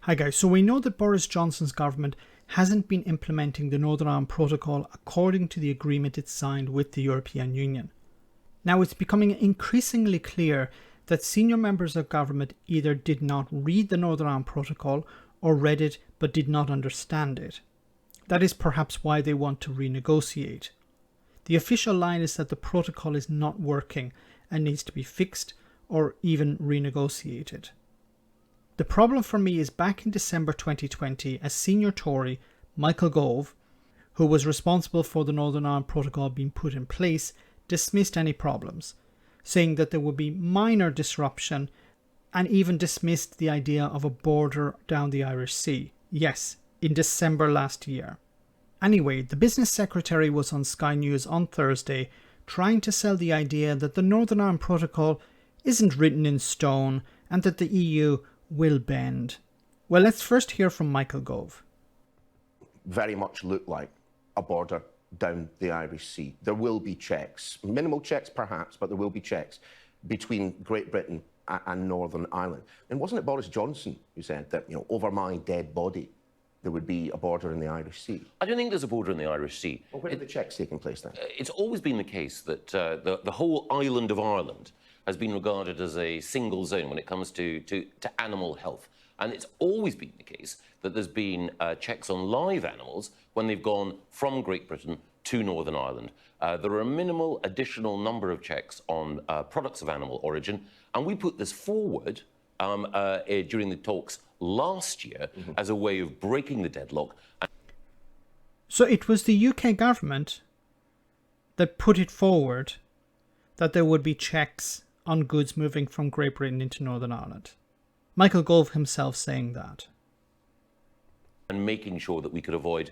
Hi guys, so we know that Boris Johnson's government hasn't been implementing the Northern Ireland Protocol according to the agreement it signed with the European Union. Now it's becoming increasingly clear that senior members of government either did not read the Northern Ireland Protocol or read it but did not understand it. That is perhaps why they want to renegotiate. The official line is that the protocol is not working and needs to be fixed or even renegotiated. The problem for me is back in December 2020, a senior Tory, Michael Gove, who was responsible for the Northern Ireland Protocol being put in place, dismissed any problems, saying that there would be minor disruption and even dismissed the idea of a border down the Irish Sea. Yes, in December last year. Anyway, the business secretary was on Sky News on Thursday trying to sell the idea that the Northern Ireland Protocol isn't written in stone and that the EU will bend. Well, let's first hear from Michael Gove. Very much look like a border down the Irish Sea. There will be checks, minimal checks perhaps, but there will be checks between Great Britain and Northern Ireland. And wasn't it Boris Johnson who said that, over my dead body, there would be a border in the Irish Sea? I don't think there's a border in the Irish Sea. Well, where are the checks taking place then? It's always been the case that the whole island of Ireland has been regarded as a single zone when it comes to animal health. And it's always been the case that there's been checks on live animals when they've gone from Great Britain to Northern Ireland. There are a minimal additional number of checks on products of animal origin, and we put this forward during the talks last year as a way of breaking the deadlock. So it was the UK government that put it forward that there would be checks on goods moving from Great Britain into Northern Ireland. Michael Gove himself saying that. And making sure that we could avoid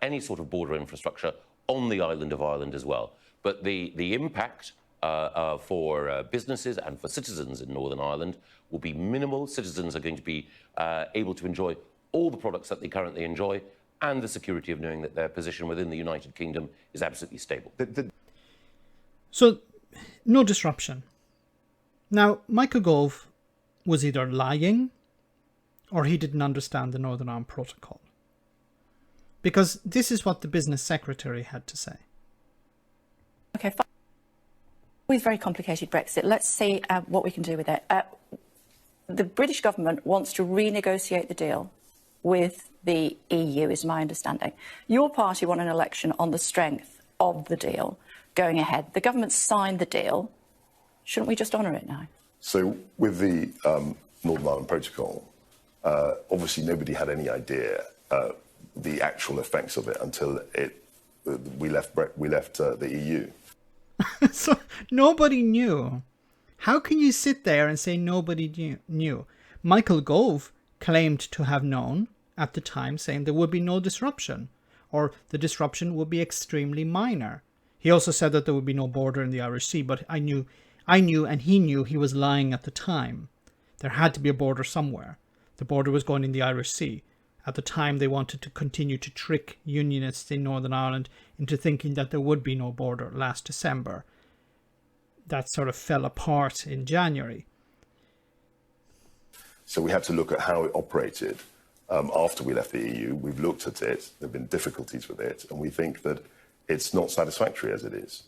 any sort of border infrastructure on the island of Ireland as well. But the impact for businesses and for citizens in Northern Ireland will be minimal. Citizens are going to be able to enjoy all the products that they currently enjoy and the security of knowing that their position within the United Kingdom is absolutely stable. So, no disruption. Now, Michael Gove was either lying or he didn't understand the Northern Ireland Protocol. Because this is what the business secretary had to say. Okay, fine. Always very complicated Brexit. Let's see what we can do with it. The British government wants to renegotiate the deal with the EU, is my understanding. Your party won an election on the strength of the deal going ahead. The government signed the deal. Shouldn't we just honour it now? So with the Northern Ireland Protocol, obviously nobody had any idea the actual effects of it until we left the EU. So nobody knew. How can you sit there and say nobody knew? Michael Gove claimed to have known at the time, saying there would be no disruption, or the disruption would be extremely minor. He also said that there would be no border in the Irish Sea, but I knew and he knew he was lying at the time. There had to be a border somewhere. The border was going in the Irish Sea. At the time, they wanted to continue to trick Unionists in Northern Ireland into thinking that there would be no border last December. That sort of fell apart in January. So we have to look at how it operated after we left the EU. We've looked at it. There have been difficulties with it, and we think that it's not satisfactory as it is.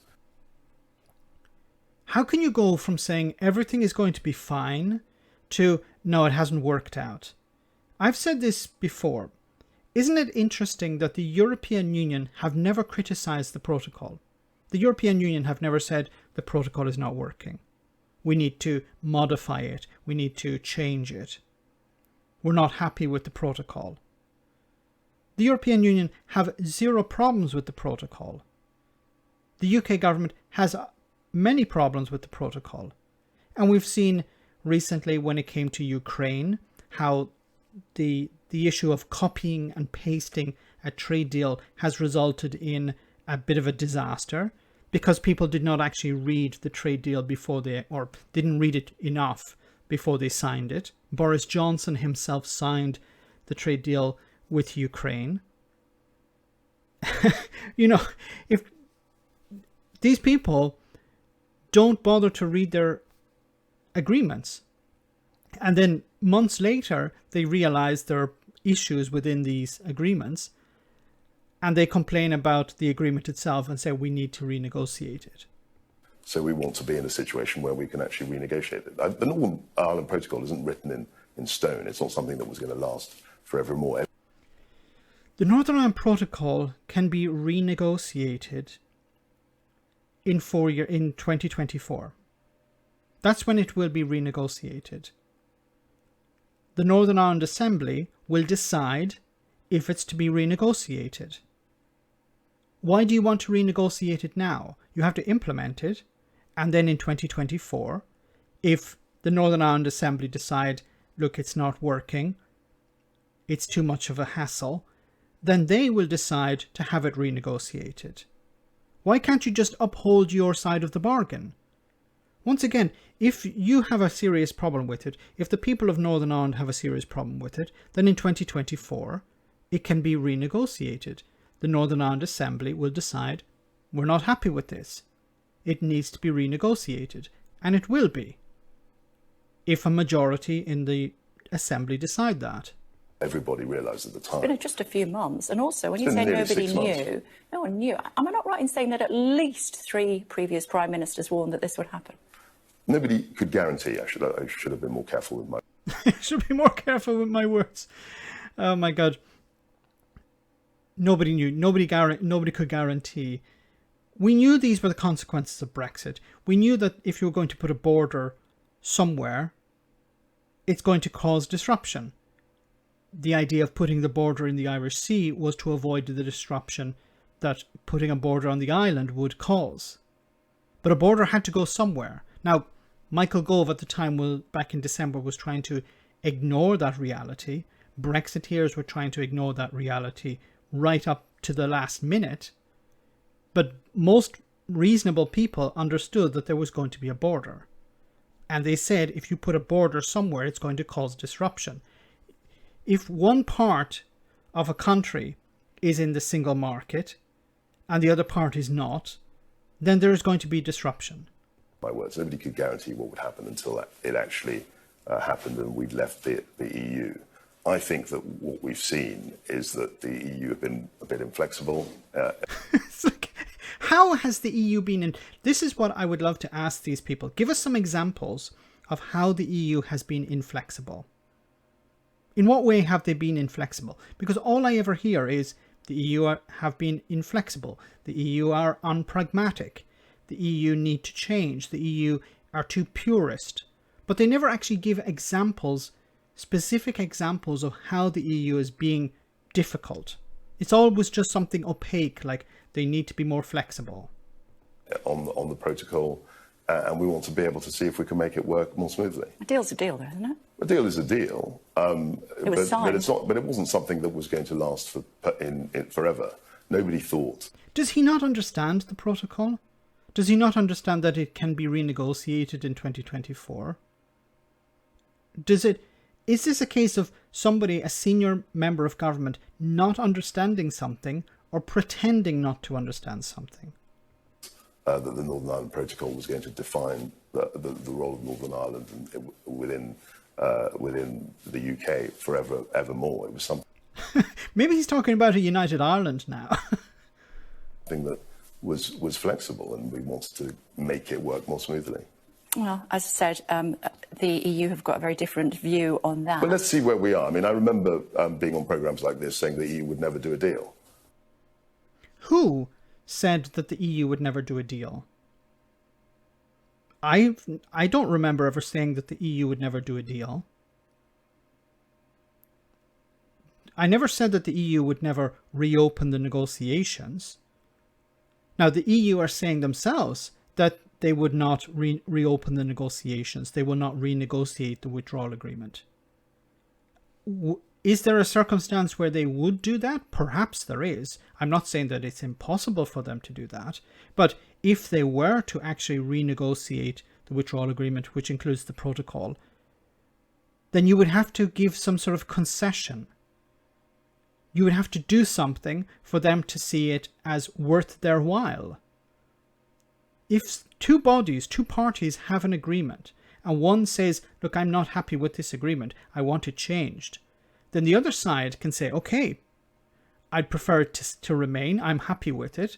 How can you go from saying everything is going to be fine to, no, it hasn't worked out? I've said this before. Isn't it interesting that the European Union have never criticised the protocol? The European Union have never said the protocol is not working. We need to modify it. We need to change it. We're not happy with the protocol. The European Union have zero problems with the protocol. The UK government has many problems with the protocol. And we've seen recently when it came to Ukraine, how the issue of copying and pasting a trade deal has resulted in a bit of a disaster because people did not actually read the trade deal before or didn't read it enough before they signed it. Boris Johnson himself signed the trade deal with Ukraine. If these people don't bother to read their agreements, And then months later, they realize there are issues within these agreements, and they complain about the agreement itself and say we need to renegotiate it. So we want to be in a situation where we can actually renegotiate it. The Northern Ireland Protocol isn't written in stone. It's not something that was going to last forevermore. The Northern Ireland Protocol can be renegotiated in 2024. That's when it will be renegotiated. The Northern Ireland Assembly will decide if it's to be renegotiated. Why do you want to renegotiate it now? You have to implement it, and then in 2024, if the Northern Ireland Assembly decide, look, it's not working, it's too much of a hassle, then they will decide to have it renegotiated. Why can't you just uphold your side of the bargain? Once again, if you have a serious problem with it, if the people of Northern Ireland have a serious problem with it, then in 2024, it can be renegotiated. The Northern Ireland Assembly will decide, we're not happy with this. It needs to be renegotiated, and it will be, if a majority in the Assembly decide that. Everybody realised at the time. It's been just a few months. And also, when you say nobody knew, no one knew. Am I not right in saying that at least 3 previous Prime Ministers warned that this would happen? Nobody could guarantee. I should have been more careful with my... I should be more careful with my words. Oh my God. Nobody knew. Nobody could guarantee. We knew these were the consequences of Brexit. We knew that if you were going to put a border somewhere, it's going to cause disruption. The idea of putting the border in the Irish Sea was to avoid the disruption that putting a border on the island would cause. But a border had to go somewhere. Now, Michael Gove at the time, back in December, was trying to ignore that reality. Brexiteers were trying to ignore that reality right up to the last minute. But most reasonable people understood that there was going to be a border. And they said, if you put a border somewhere, it's going to cause disruption. If one part of a country is in the single market and the other part is not, then there is going to be disruption. My words, nobody could guarantee what would happen until it actually happened and we'd left the EU. I think that what we've seen is that the EU have been a bit inflexible. How has the EU been in... This is what I would love to ask these people. Give us some examples of how the EU has been inflexible. In what way have they been inflexible? Because all I ever hear is the EU have been inflexible. The EU are unpragmatic. The EU need to change. The EU are too purist. But they never actually give examples, specific examples of how the EU is being difficult. It's always just something opaque, like they need to be more flexible. On the protocol, and we want to be able to see if we can make it work more smoothly. A deal's a deal, though, isn't it? A deal is a deal, It was signed. but it's not. But it wasn't something that was going to last forever. Nobody thought. Does he not understand the protocol? Does he not understand that it can be renegotiated in 2024? Is this a case of somebody, a senior member of government, not understanding something or pretending not to understand something? That the Northern Ireland Protocol was going to define the role of Northern Ireland within the UK evermore. It was something. Maybe he's talking about a united Ireland now. Something that was flexible, and we wanted to make it work more smoothly. Well, as I said, the EU have got a very different view on that. But let's see where we are. I mean, I remember being on programmes like this saying the EU would never do a deal. Who said that the EU would never do a deal? I don't remember ever saying that the EU would never do a deal. I never said that the EU would never reopen the negotiations. Now, the EU are saying themselves that they would not reopen the negotiations. They will not renegotiate the withdrawal agreement. Is there a circumstance where they would do that? Perhaps there is. I'm not saying that it's impossible for them to do that. But if they were to actually renegotiate the withdrawal agreement, which includes the protocol, then you would have to give some sort of concession. You would have to do something for them to see it as worth their while. If two parties have an agreement, and one says, look, I'm not happy with this agreement, I want it changed, then the other side can say, okay, I'd prefer it to remain, I'm happy with it,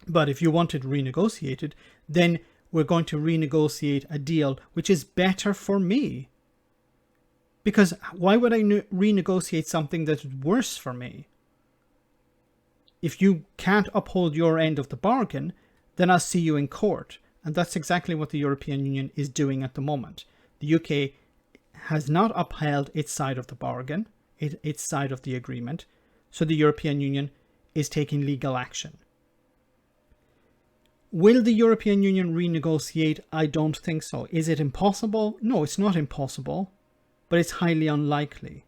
but if you want it renegotiated, then we're going to renegotiate a deal which is better for me. Because why would I renegotiate something that's worse for me? If you can't uphold your end of the bargain, then I'll see you in court. And that's exactly what the European Union is doing at the moment. The UK has not upheld its side of the bargain, its side of the agreement. So the European Union is taking legal action. Will the European Union renegotiate? I don't think so. Is it impossible? No, it's not impossible, but it's highly unlikely.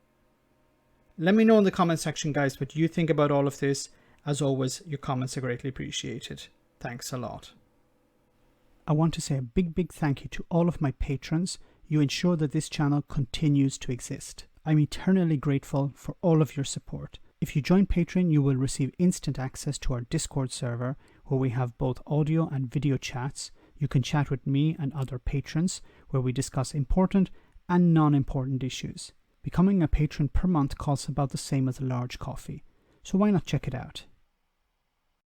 Let me know in the comment section, guys, what you think about all of this. As always, your comments are greatly appreciated. Thanks a lot. I want to say a big thank you to all of my patrons. You ensure that this channel continues to exist. I'm eternally grateful for all of your support. If you join Patreon, you will receive instant access to our Discord server, where we have both audio and video chats. You can chat with me and other patrons, where we discuss important and non-important issues. Becoming a patron per month costs about the same as a large coffee, so why not check it out?